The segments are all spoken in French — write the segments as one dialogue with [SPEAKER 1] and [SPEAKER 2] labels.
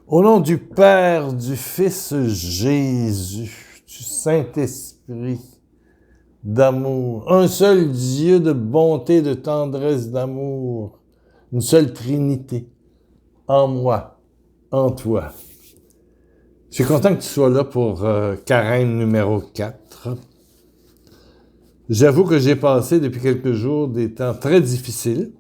[SPEAKER 1] Au nom du Père, du Fils Jésus, du Saint-Esprit d'amour, un seul Dieu de bonté, de tendresse, d'amour, une seule Trinité, en moi, en toi. Je suis content que tu sois là pour carême numéro 4. J'avoue que j'ai passé depuis quelques jours des temps très difficiles.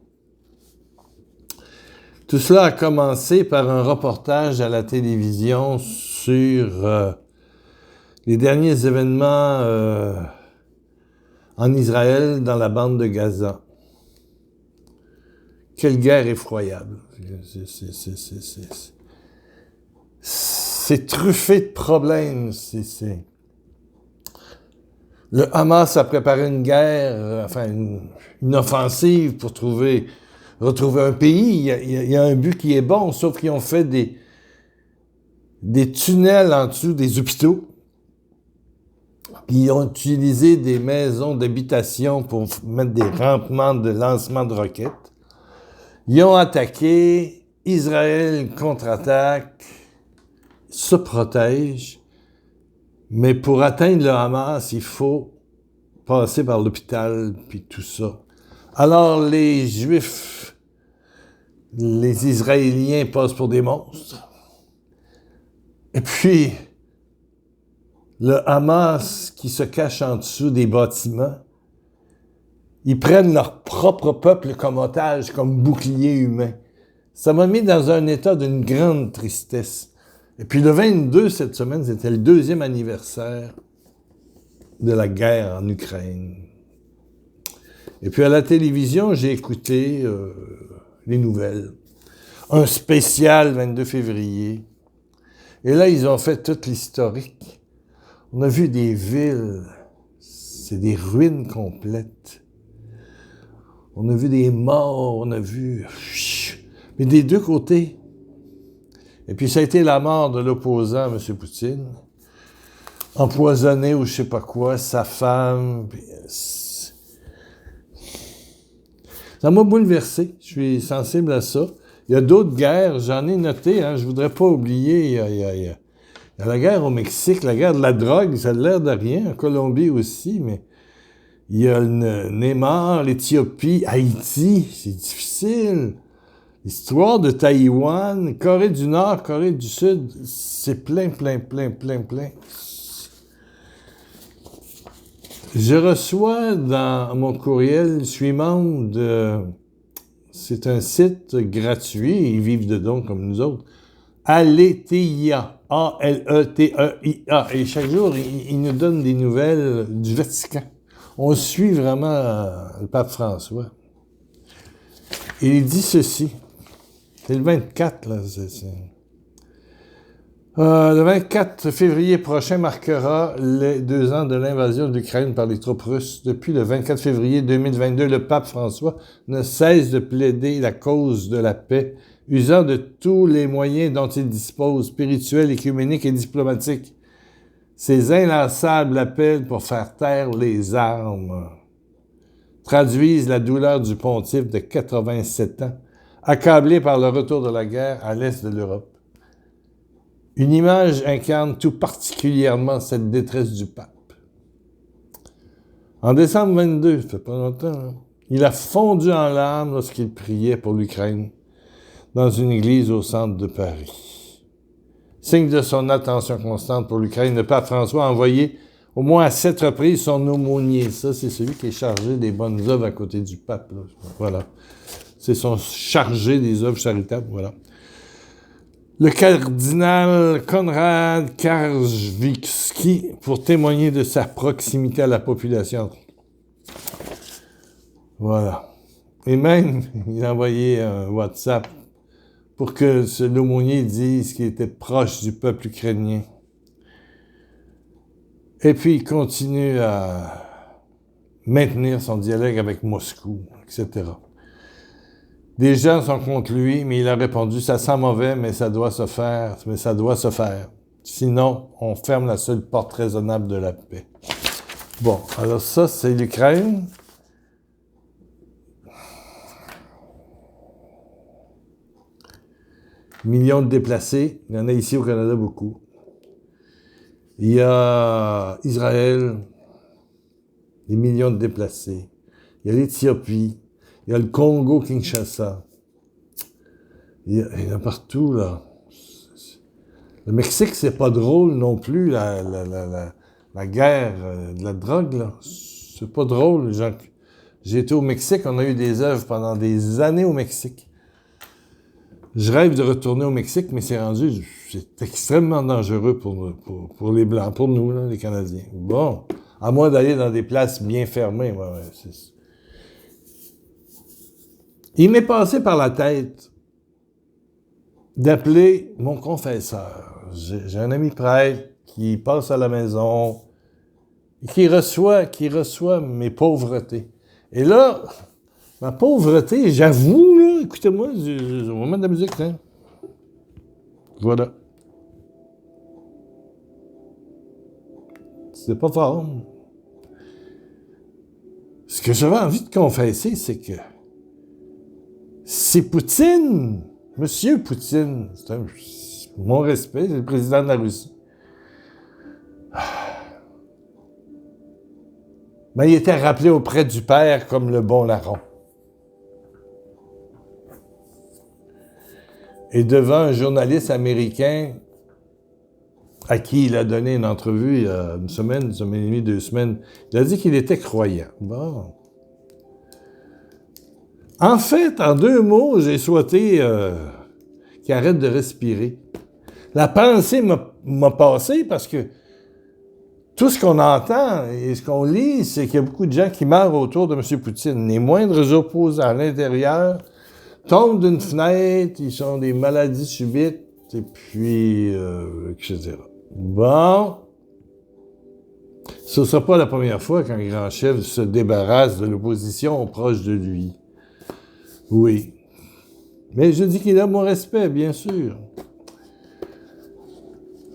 [SPEAKER 1] Tout cela a commencé par un reportage à la télévision sur les derniers événements en Israël, dans la bande de Gaza. Quelle guerre effroyable. C'est truffé de problèmes. Le Hamas a préparé une guerre, une offensive pour retrouver un pays. Il y a un but qui est bon, sauf qu'ils ont fait des tunnels en dessous des hôpitaux. Puis ils ont utilisé des maisons d'habitation pour mettre des rampements de lancement de roquettes. Ils ont attaqué, Israël contre-attaque, se protège, mais pour atteindre le Hamas, il faut passer par l'hôpital, puis tout ça. Alors les Juifs, les Israéliens passent pour des monstres. Et puis, le Hamas qui se cache en dessous des bâtiments, ils prennent leur propre peuple comme otage, comme bouclier humain. Ça m'a mis dans un état d'une grande tristesse. Et puis le 22, cette semaine, c'était le 2e anniversaire de la guerre en Ukraine. Et puis à la télévision, j'ai écouté les nouvelles. Un spécial 22 février. Et là, ils ont fait toute l'historique. On a vu des villes, c'est des ruines complètes. On a vu des morts, on a vu... Mais des deux côtés. Et puis ça a été la mort de l'opposant, M. Poutine. Empoisonné ou je sais pas quoi, sa femme. Ça m'a bouleversé. Je suis sensible à ça. Il y a d'autres guerres, j'en ai noté, hein, je voudrais pas oublier. Il y a la guerre au Mexique, la guerre de la drogue, ça a l'air de rien. En Colombie aussi, mais il y a le Neymar, l'Éthiopie, Haïti, c'est difficile. L'histoire de Taïwan, Corée du Nord, Corée du Sud, c'est plein. Je reçois dans mon courriel, je suis membre de... C'est un site gratuit, ils vivent dedans comme nous autres. Aletheia, A-L-E-T-E-I-A. Et chaque jour, ils nous donnent des nouvelles du Vatican. On suit vraiment le pape François. Et il dit ceci. C'est le 24, là. Le 24 février prochain marquera les 2 ans de l'invasion de l'Ukraine par les troupes russes. Depuis le 24 février 2022, le pape François ne cesse de plaider la cause de la paix, usant de tous les moyens dont il dispose, spirituels, écuméniques et diplomatiques. Ses inlassables appels pour faire taire les armes traduisent la douleur du pontife de 87 ans, accablé par le retour de la guerre à l'est de l'Europe. Une image incarne tout particulièrement cette détresse du pape. En décembre 22, ça fait pas longtemps, hein, il a fondu en larmes lorsqu'il priait pour l'Ukraine dans une église au centre de Paris. Signe de son attention constante pour l'Ukraine, le pape François a envoyé au moins à 7 reprises son aumônier. Ça, c'est celui qui est chargé des bonnes œuvres à côté du pape. Là. Voilà. C'est son chargé des œuvres charitables, voilà. Le cardinal Konrad Karjvicki pour témoigner de sa proximité à la population. Voilà. Et même, il a envoyé un WhatsApp pour que l'aumônier dise qu'il était proche du peuple ukrainien. Et puis, il continue à maintenir son dialogue avec Moscou, etc. Des gens sont contre lui, mais il a répondu « Ça sent mauvais, mais ça doit se faire. Sinon, on ferme la seule porte raisonnable de la paix. » Bon, alors ça, c'est l'Ukraine. millions de déplacés. Il y en a ici au Canada beaucoup. Il y a Israël, des millions de déplacés. Il y a l'Éthiopie. Il y a le Congo-Kinshasa. Il y en a partout, là. Le Mexique, c'est pas drôle non plus, la guerre de la drogue, là. C'est pas drôle, les gens. J'ai été au Mexique, on a eu des œuvres pendant des années au Mexique. Je rêve de retourner au Mexique, mais c'est extrêmement dangereux pour les Blancs, pour nous, là, les Canadiens. Bon, à moins d'aller dans des places bien fermées. Ouais, il m'est passé par la tête d'appeler mon confesseur. J'ai un ami prêtre qui passe à la maison, qui reçoit mes pauvretés. Et là, ma pauvreté, j'avoue, là, écoutez-moi, on va mettre de la musique, hein. Voilà. C'est pas fort. Ce que j'avais envie de confesser, c'est que c'est Poutine, Monsieur Poutine, mon respect, c'est le président de la Russie. Mais il était rappelé auprès du Père comme le bon larron. Et devant un journaliste américain à qui il a donné une entrevue il y a une semaine et demie, 2 semaines, il a dit qu'il était croyant. Bon. En fait, en 2 mots, j'ai souhaité qu'il arrête de respirer. La pensée m'a passé parce que tout ce qu'on entend et ce qu'on lit, c'est qu'il y a beaucoup de gens qui meurent autour de M. Poutine. Les moindres opposants à l'intérieur tombent d'une fenêtre, ils ont des maladies subites, et puis, etc. Bon. Ce ne sera pas la première fois qu'un grand chef se débarrasse de l'opposition proche de lui. Oui. Mais je dis qu'il a mon respect, bien sûr.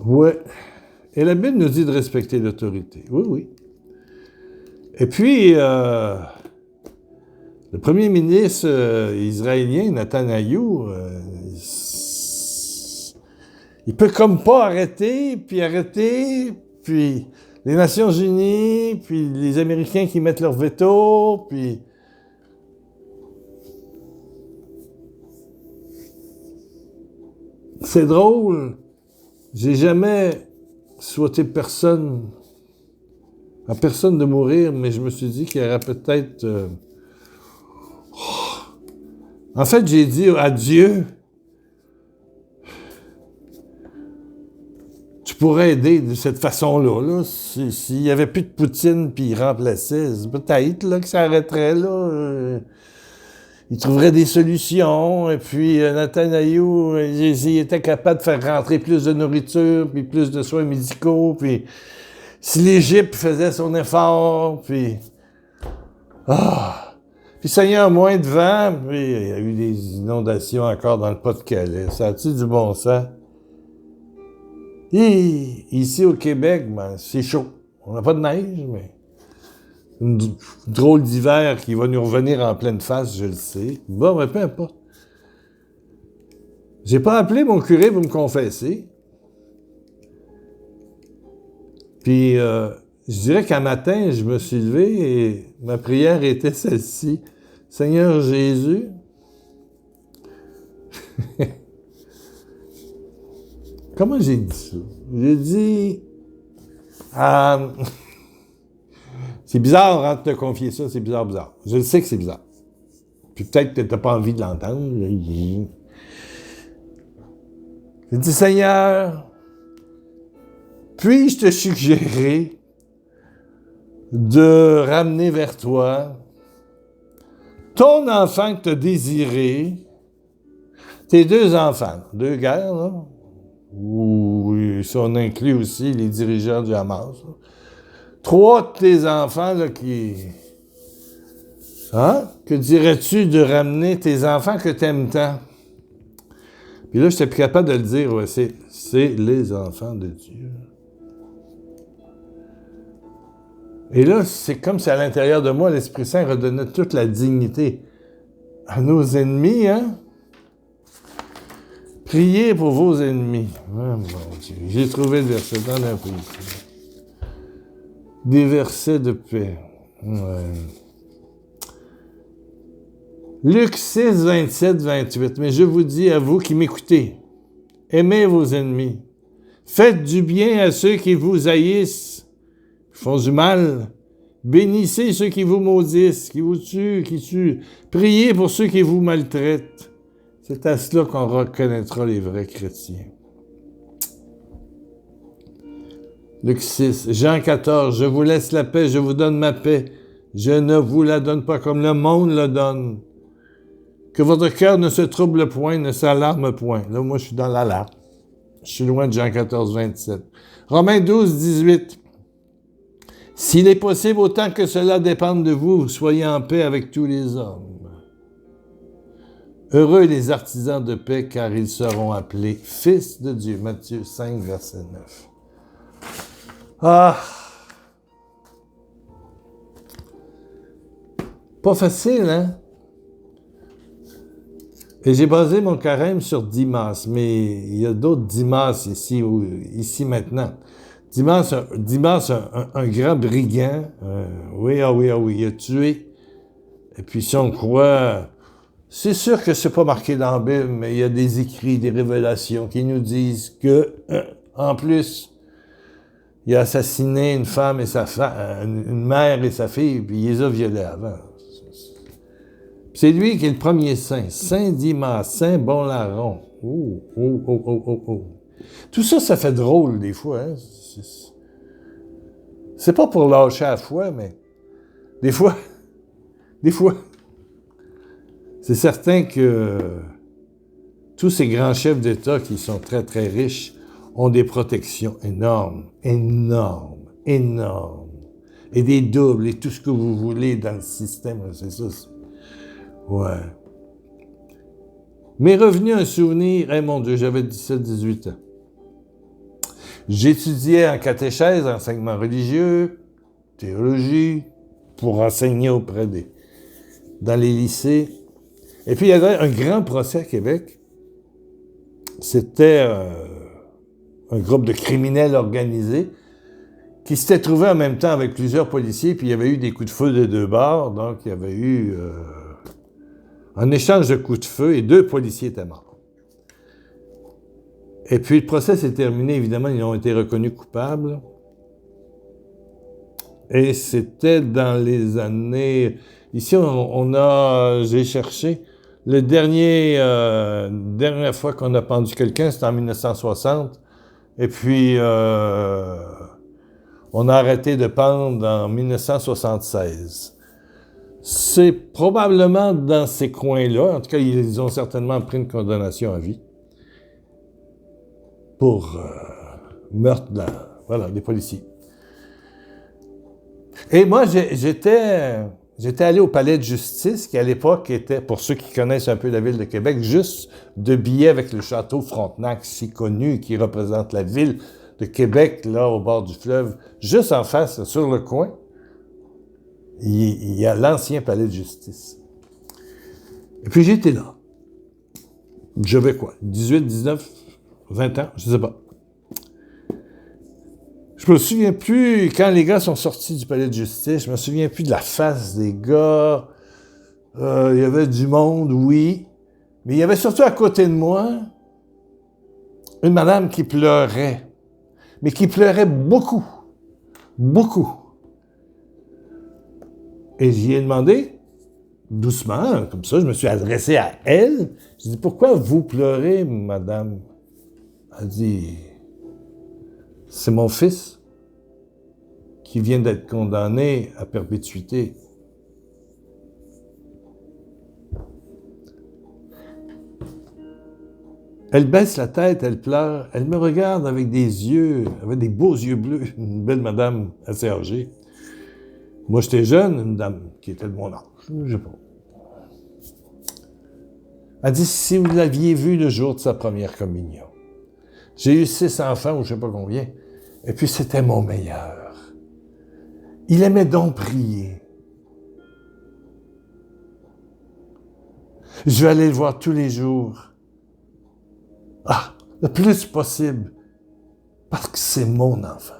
[SPEAKER 1] Ouais. Et la Bible nous dit de respecter l'autorité. Oui, oui. Et puis, le premier ministre israélien, Netanyahou, il peut comme pas arrêter, puis les Nations Unies, puis les Américains qui mettent leur veto, puis... C'est drôle. J'ai jamais souhaité à personne de mourir, mais je me suis dit qu'il y aurait peut-être... En fait, j'ai dit à Dieu, tu pourrais aider de cette façon-là, là, s'il n'y avait plus de Poutine puis il remplaçait, peut-être là, que ça arrêterait, là. Il trouverait des solutions, et puis Netanyahou, il était capable de faire rentrer plus de nourriture, puis plus de soins médicaux, puis si l'Égypte faisait son effort, puis... Puis Seigneur, moins de vent, puis il y a eu des inondations encore dans le Pas-de-Calais. Ça a-tu du bon sens? Et ici au Québec, ben, c'est chaud. On n'a pas de neige, mais... Une drôle d'hiver qui va nous revenir en pleine face, je le sais. Bon, mais peu importe. J'ai pas appelé mon curé pour me confesser. Puis, je dirais qu'un matin, je me suis levé et ma prière était celle-ci. Seigneur Jésus, comment j'ai dit ça? J'ai dit... C'est bizarre hein, de te confier ça, c'est bizarre. Je le sais que c'est bizarre. Puis peut-être que tu n'as pas envie de l'entendre. J'ai dit, Seigneur, puis-je te suggérer de ramener vers toi ton enfant que tu as désiré, tes 2 enfants, 2 guerres, là, où on inclut aussi les dirigeants du Hamas, là. 3 de tes enfants là, qui... Hein? Que dirais-tu de ramener tes enfants que tu aimes tant? Puis là, je n'étais plus capable de le dire. Ouais, c'est les enfants de Dieu. Et là, c'est comme si à l'intérieur de moi, l'Esprit Saint redonnait toute la dignité à nos ennemis. Hein? Priez pour vos ennemis. Oh mon Dieu, j'ai trouvé le verset dans un peu ici. Des versets de paix. Ouais. Luc 6, 27, 28. Mais je vous dis à vous qui m'écoutez, aimez vos ennemis. Faites du bien à ceux qui vous haïssent, qui font du mal. Bénissez ceux qui vous maudissent, qui vous tuent, qui tuent. Priez pour ceux qui vous maltraitent. C'est à cela qu'on reconnaîtra les vrais chrétiens. Luc 6, Jean 14, je vous laisse la paix, je vous donne ma paix. Je ne vous la donne pas comme le monde la donne. Que votre cœur ne se trouble point, ne s'alarme point. Là, moi, je suis dans l'alarme. Je suis loin de Jean 14, 27. Romains 12, 18. S'il est possible, autant que cela dépende de vous, soyez en paix avec tous les hommes. Heureux les artisans de paix, car ils seront appelés fils de Dieu. Matthieu 5, verset 9. Ah! Pas facile, hein? Et j'ai basé mon carême sur Dimas, mais il y a d'autres Dimas ici maintenant. Dimas, un grand brigand, oui, il a tué. Et puis si on croit, c'est sûr que c'est pas marqué dans la Bible, mais il y a des écrits, des révélations qui nous disent que, en plus, il a assassiné une femme et une mère et sa fille, puis il les a violés avant. C'est lui qui est le premier saint. Saint Dimas, Saint Bon-Larron. Oh. Tout ça, ça fait drôle des fois. Hein? C'est pas pour lâcher la foi, mais des fois, c'est certain que tous ces grands chefs d'État qui sont très, très riches ont des protections énormes. Et des doubles et tout ce que vous voulez dans le système, c'est ça. Ouais. M'est revenu un souvenir, mon Dieu, j'avais 17-18 ans. J'étudiais en catéchèse, enseignement religieux, théologie, pour enseigner dans les lycées. Et puis, il y avait un grand procès à Québec. C'était un groupe de criminels organisés qui s'étaient trouvés en même temps avec plusieurs policiers, puis il y avait eu des coups de feu des deux bords, donc il y avait eu un échange de coups de feu et 2 policiers étaient morts. Et puis le procès s'est terminé, évidemment, ils ont été reconnus coupables. Et c'était dans les années... Ici, j'ai cherché, dernière fois qu'on a pendu quelqu'un, c'était en 1960. Et puis, on a arrêté de pendre en 1976. C'est probablement dans ces coins-là. En tout cas, ils ont certainement pris une condamnation à vie pour meurtre des policiers. Et moi, j'étais allé au palais de justice, qui à l'époque était, pour ceux qui connaissent un peu la ville de Québec, juste de billets avec le château Frontenac, si connu, qui représente la ville de Québec, là, au bord du fleuve, juste en face, sur le coin. Il y a l'ancien palais de justice. Et puis j'étais là. J'avais quoi? 18, 19, 20 ans? Je ne sais pas. Je me souviens plus, quand les gars sont sortis du palais de justice, je me souviens plus de la face des gars. Il y avait du monde, oui. Mais il y avait surtout à côté de moi une madame qui pleurait. Mais qui pleurait beaucoup. Beaucoup. Et j'y ai demandé, doucement, comme ça, je me suis adressé à elle. Je dis, pourquoi vous pleurez, madame? Elle dit, c'est mon fils qui vient d'être condamné à perpétuité. Elle baisse la tête, elle pleure, elle me regarde avec des beaux yeux bleus, une belle madame assez âgée. Moi, j'étais jeune, une dame qui était de mon âge, je sais pas. Elle dit, si vous l'aviez vu le jour de sa première communion. J'ai eu 6 enfants, ou je sais pas combien, et puis c'était mon meilleur. Il aimait donc prier. Je vais aller le voir tous les jours. le plus possible, parce que c'est mon enfant.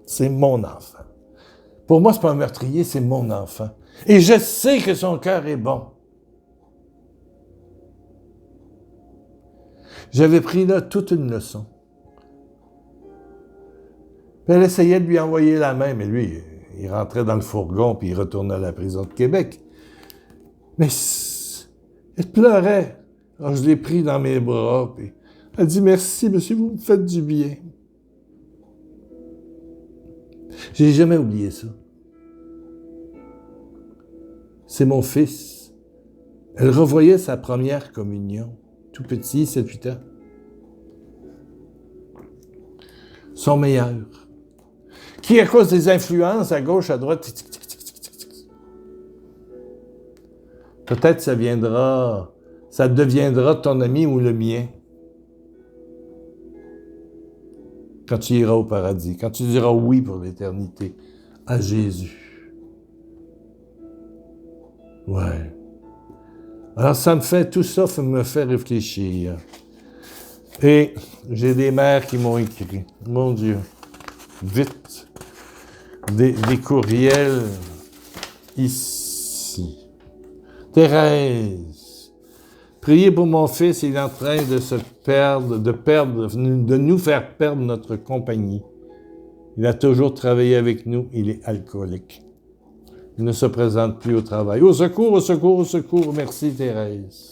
[SPEAKER 1] C'est mon enfant. Pour moi, c'est pas un meurtrier, c'est mon enfant. Et je sais que son cœur est bon. J'avais pris là toute une leçon. Puis elle essayait de lui envoyer la main, mais lui, il rentrait dans le fourgon puis il retournait à la prison de Québec. Mais elle pleurait. Alors je l'ai pris dans mes bras, puis elle dit « Merci, monsieur, vous me faites du bien. » J'ai jamais oublié ça. C'est mon fils. Elle revoyait sa première communion, tout petit, 7-8 ans. Son meilleur. Qui, à cause des influences à gauche, à droite, peut-être ça deviendra ton ami ou le mien. Quand tu iras au paradis, quand tu diras oui pour l'éternité à Jésus. Ouais. Alors tout ça me fait réfléchir. Et j'ai des mères qui m'ont écrit, mon Dieu, vite, des courriels ici. Thérèse, priez pour mon fils, il est en train de se perdre, de nous faire perdre notre compagnie. Il a toujours travaillé avec nous, il est alcoolique. Il ne se présente plus au travail. Au secours, au secours, au secours. Merci, Thérèse.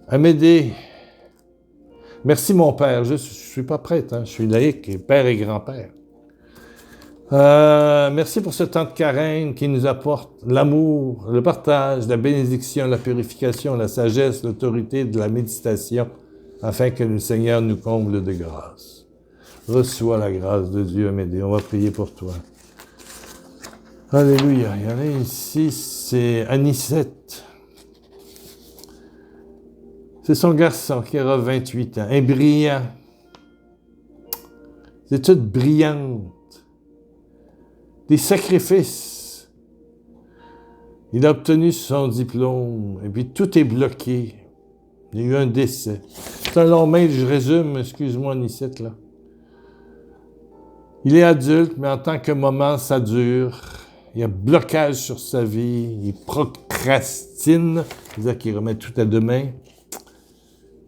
[SPEAKER 1] Amédée. Merci, mon père. Je ne suis pas prêtre, hein? Je suis laïque, père et grand-père. Merci pour ce temps de carême qui nous apporte l'amour, le partage, la bénédiction, la purification, la sagesse, l'autorité de la méditation, afin que le Seigneur nous comble de grâce. Reçois la grâce de Dieu, Amédée. On va prier pour toi. Alléluia. Il y en a ici, c'est Anicette. C'est son garçon qui aura 28 ans. Un brillant. Des études brillantes. Des sacrifices. Il a obtenu son diplôme. Et puis tout est bloqué. Il y a eu un décès. C'est un long mail, je résume. Excuse-moi, Anicette, là. Il est adulte, mais en tant que moment, ça dure. Il y a blocage sur sa vie. Il procrastine. C'est-à-dire qu'il remet tout à demain.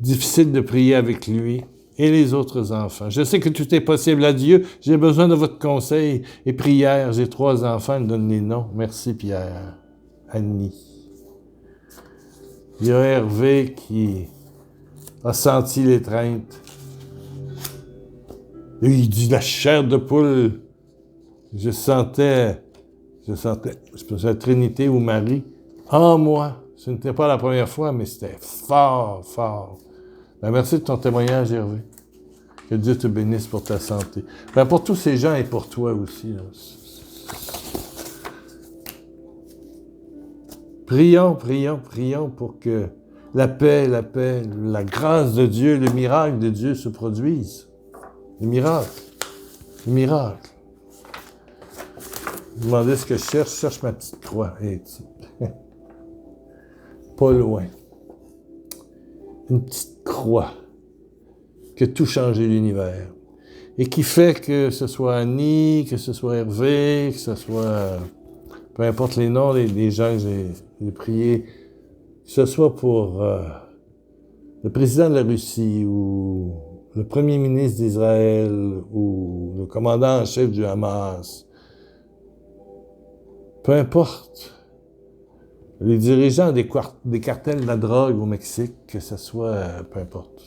[SPEAKER 1] Difficile de prier avec lui et les autres enfants. Je sais que tout est possible à Dieu. J'ai besoin de votre conseil et prière. J'ai 3 enfants, elle donne les noms. Merci, Pierre. Annie. Il y a Hervé qui a senti l'étreinte. Et il dit la chair de poule. Je sentais, c'est la Trinité ou Marie, en moi. Ce n'était pas la première fois, mais c'était fort, fort. Ben, merci de ton témoignage, Hervé. Que Dieu te bénisse pour ta santé. Ben, pour tous ces gens et pour toi aussi. Là. Prions, prions, prions pour que la paix, la grâce de Dieu, le miracle de Dieu se produisent. Le miracle. Le miracle. Je me demandais ce que je cherche ma petite croix. Pas loin. Une petite croix qui a tout changé l'univers. Et qui fait que ce soit Annie, que ce soit Hervé, que ce soit... peu importe les noms des gens que j'ai priés, que ce soit pour le président de la Russie ou le premier ministre d'Israël ou le commandant en chef du Hamas, peu importe, les dirigeants des cartels de la drogue au Mexique, que ce soit, peu importe.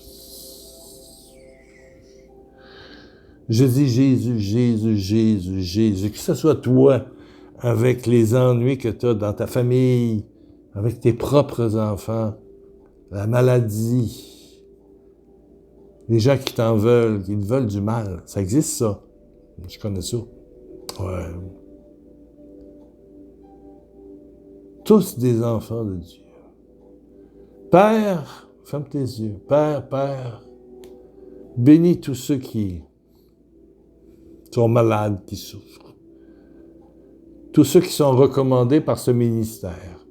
[SPEAKER 1] Je dis Jésus, Jésus, Jésus, Jésus, que ce soit toi, avec les ennuis que tu as dans ta famille, avec tes propres enfants, la maladie, les gens qui t'en veulent, qui te veulent du mal. Ça existe, ça. Je connais ça. Ouais. Tous des enfants de Dieu. Père, ferme tes yeux. Père, Père, bénis tous ceux qui sont malades, qui souffrent. Tous ceux qui sont recommandés par ce ministère.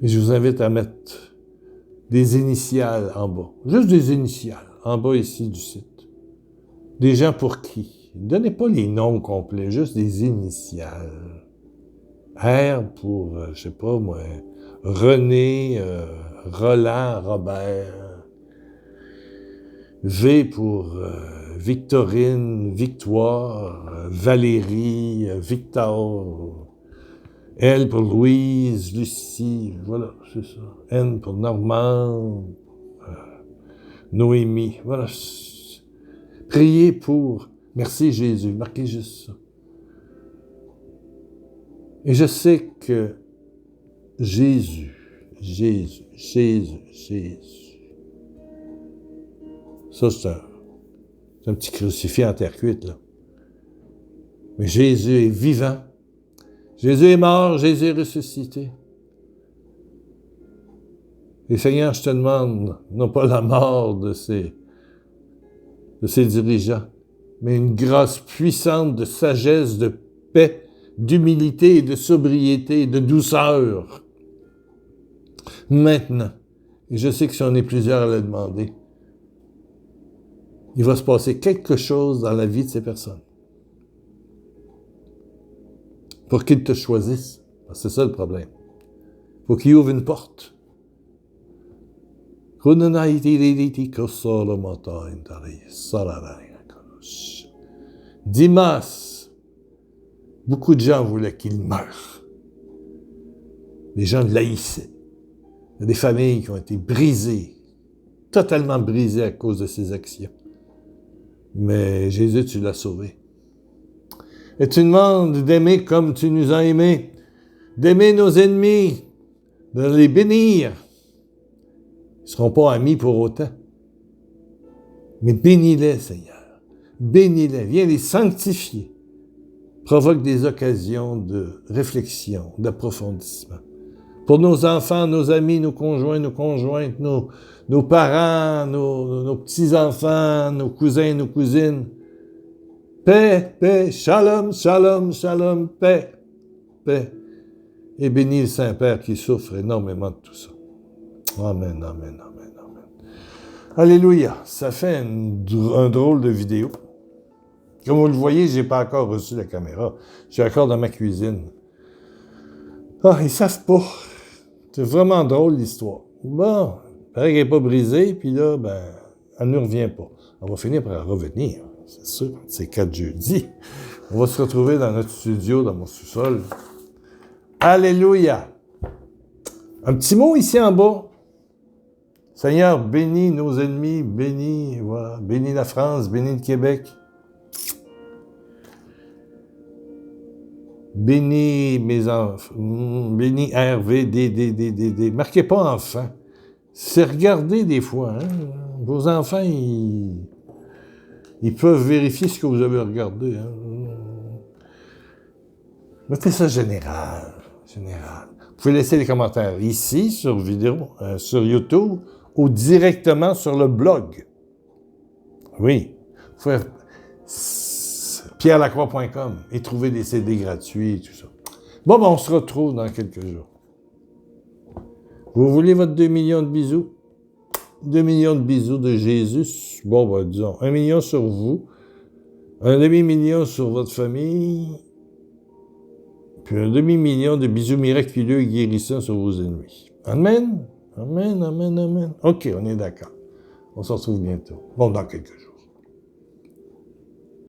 [SPEAKER 1] Et je vous invite à mettre des initiales en bas. Juste des initiales, en bas ici du site. Des gens pour qui? Donnez pas les noms complets, juste des initiales. R pour, je sais pas moi, René, Roland, Robert. V pour Victorine, Victoire, Valérie, Victor. L pour Louise, Lucie, voilà, c'est ça. N pour Normand, Noémie, voilà. Priez pour, merci Jésus, marquez juste ça. Et je sais que Jésus, ça c'est un petit crucifix en terre cuite, là. Mais Jésus est vivant. Jésus est mort, Jésus est ressuscité. Et Seigneur, je te demande, non pas la mort de ces dirigeants, mais une grâce puissante de sagesse, de paix, d'humilité, de sobriété, de douceur. Maintenant, et je sais que si on est plusieurs à le demander, il va se passer quelque chose dans la vie de ces personnes. Pour qu'ils te choisissent. C'est ça le problème. Il faut qu'ils ouvrent une porte. Dimas, beaucoup de gens voulaient qu'il meure. Les gens le haïssaient. Il y a des familles qui ont été brisées, totalement brisées à cause de ses actions. Mais Jésus, tu l'as sauvé. Et tu demandes d'aimer comme tu nous as aimés, d'aimer nos ennemis, de les bénir. Ils ne seront pas amis pour autant. Mais bénis-les, Seigneur. Bénis-les. Viens les sanctifier. Provoque des occasions de réflexion, d'approfondissement. Pour nos enfants, nos amis, nos conjoints, nos conjointes, nos parents, nos petits-enfants, nos cousins, nos cousines. Paix, paix, shalom, shalom, shalom, paix, paix. Et bénis le Saint-Père qui souffre énormément de tout ça. Amen, amen, amen, amen. Alléluia. Ça fait un drôle de vidéo. Comme vous le voyez, je n'ai pas encore reçu la caméra. Je suis encore dans ma cuisine. Ah, ils savent pas. C'est vraiment drôle l'histoire. Bon, il paraît qu'elle n'est pas brisée, puis là, elle ne revient pas. On va finir par revenir. C'est sûr, c'est 4 jeudis. On va se retrouver dans notre studio, dans mon sous-sol. Alléluia! Un petit mot ici en bas. Seigneur, bénis nos ennemis, bénis la France, bénis le Québec. Bénis mes enfants, bénis RVDDDD. Marquez pas enfant. C'est regarder des fois. Hein? Vos enfants, ils peuvent vérifier ce que vous avez regardé. Hein? Mettez ça général. Vous pouvez laisser les commentaires ici, sur YouTube, ou directement sur le blog. Oui. Vous pouvez pierrelacroix.com et trouver des CD gratuits et tout ça. Bon, on se retrouve dans quelques jours. Vous voulez votre 2 millions de bisous? 2 millions de bisous de Jésus. Bon, disons, 1 million sur vous, un demi-million sur votre famille, puis un demi-million de bisous miraculeux et guérissants sur vos ennemis. Amen? Amen, amen, amen. OK, on est d'accord. On se retrouve bientôt. Bon, dans quelques jours.